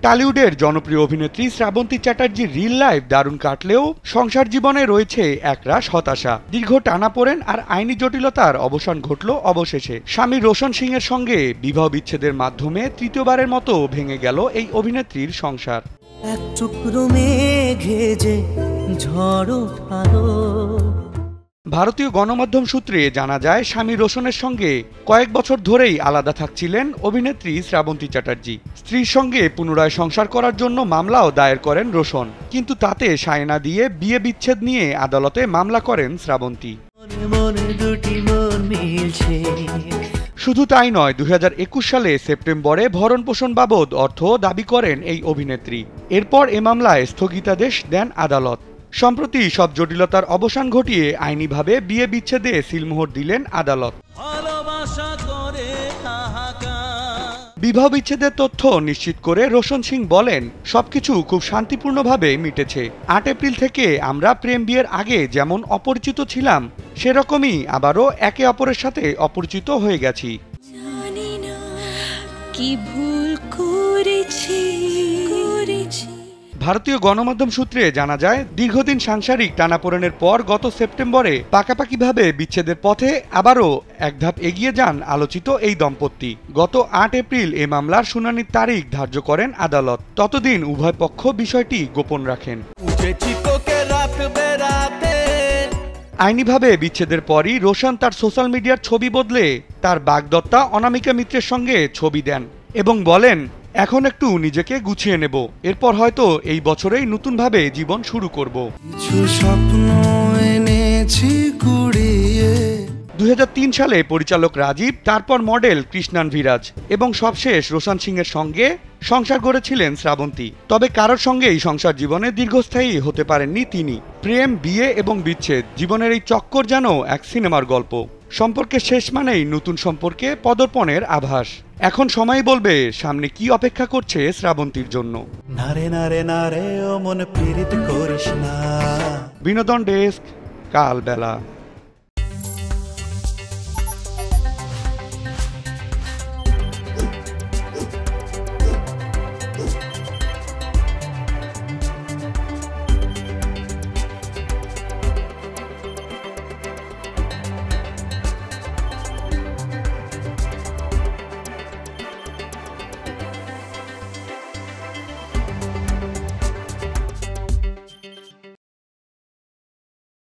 টলিউডের জনপ্রিয় অভিনেত্রী Srabanti চ্যাটার্জির reel life দারুণ কাটলেও সংসার জীবনে রয়েছে একরাশ হতাশা। দীর্ঘ টানাপোড়েন আর আইনি জটিলতার অবসান ঘটল অবশেষে। স্বামী রোশন সিং এর সঙ্গে বিবাহ বিচ্ছেদের মাধ্যমে তৃতীয়বারের মতো ভেঙে গেল এই অভিনেত্রীর সংসার। এক টুকরো মেঘে যে ঝড় উঠালো। ভারতীয় গণমাধ্যম সূত্রে জানা যায়, স্বামী রোশনের সঙ্গে কয়েক বছর ধরেই আলাদা থাকছিলেন অভিনেত্রী শ্রাবন্তী চ্যাটার্জি। স্ত্রীর সঙ্গে পুনরায় সংসার করার জন্য মামলাও দায়ের করেন রোশন, কিন্তু তাতে সায় না দিয়ে বিয়ে বিচ্ছেদ নিয়ে আদালতে মামলা করেন শ্রাবন্তী। শুধু তাই নয়, 2021 সালে সেপ্টেম্বরে ভরণ পোষণ বাবদ অর্থ দাবি করেন এই অভিনেত্রী। এরপর এ মামলায় স্থগিতাদেশ দেন আদালত। সম্প্রতি সব জটিলতার অবসান ঘটিয়ে আইনিভাবে বিয়ে বিচ্ছেদে সিলমোহর দিলেন আদালত। বিবাহ বিচ্ছেদের তথ্য নিশ্চিত করে রোশন সিং বলেন, সবকিছু খুব শান্তিপূর্ণভাবে মিটেছে। 8 এপ্রিল থেকে আমরা প্রেম বিয়ের আগে যেমন অপরিচিত ছিলাম, সেরকমই আবারও একে অপরের সাথে অপরিচিত হয়ে গেছি। ভারতীয় গণমাধ্যম সূত্রে জানা যায়, দীর্ঘদিন সাংসারিক টানাপোড়েনের পর গত সেপ্টেম্বরে পাকাপাকিভাবে বিচ্ছেদের পথে আবারও এক ধাপ এগিয়ে যান আলোচিত এই দম্পতি। গত 8 এপ্রিল এ মামলার শুনানির তারিখ ধার্য করেন আদালত। ততদিন উভয় পক্ষ বিষয়টি গোপন রাখেন। আইনিভাবে বিচ্ছেদের পরই রোশন তার সোশ্যাল মিডিয়ার ছবি বদলে তার বাগদত্তা অনামিকা মিত্রের সঙ্গে ছবি দেন এবং বলেন, এখন একটু নিজেকে গুছিয়ে নেব, এরপর হয়তো এই বছরেই নতুনভাবে জীবন শুরু করব। 2003 সালে পরিচালক রাজীব, তারপর মডেল কৃষ্ণান ভিরাজ এবং সবশেষ রোশন সিং এর সঙ্গে সংসার গড়েছিলেন শ্রাবন্তী। তবে কারোর সঙ্গেই সংসার জীবনে দীর্ঘস্থায়ী হতে পারেননি তিনি। প্রেম, বিয়ে এবং বিচ্ছেদ, জীবনের এই চক্কর যেন এক সিনেমার গল্প। সম্পর্কের শেষ মানেই নতুন সম্পর্কে পদার্পণের আভাস। এখন সময় বলবে সামনে কি অপেক্ষা করছে শ্রাবন্তীর জন্য। বিনোদন ডেস্ক, কালবেলা।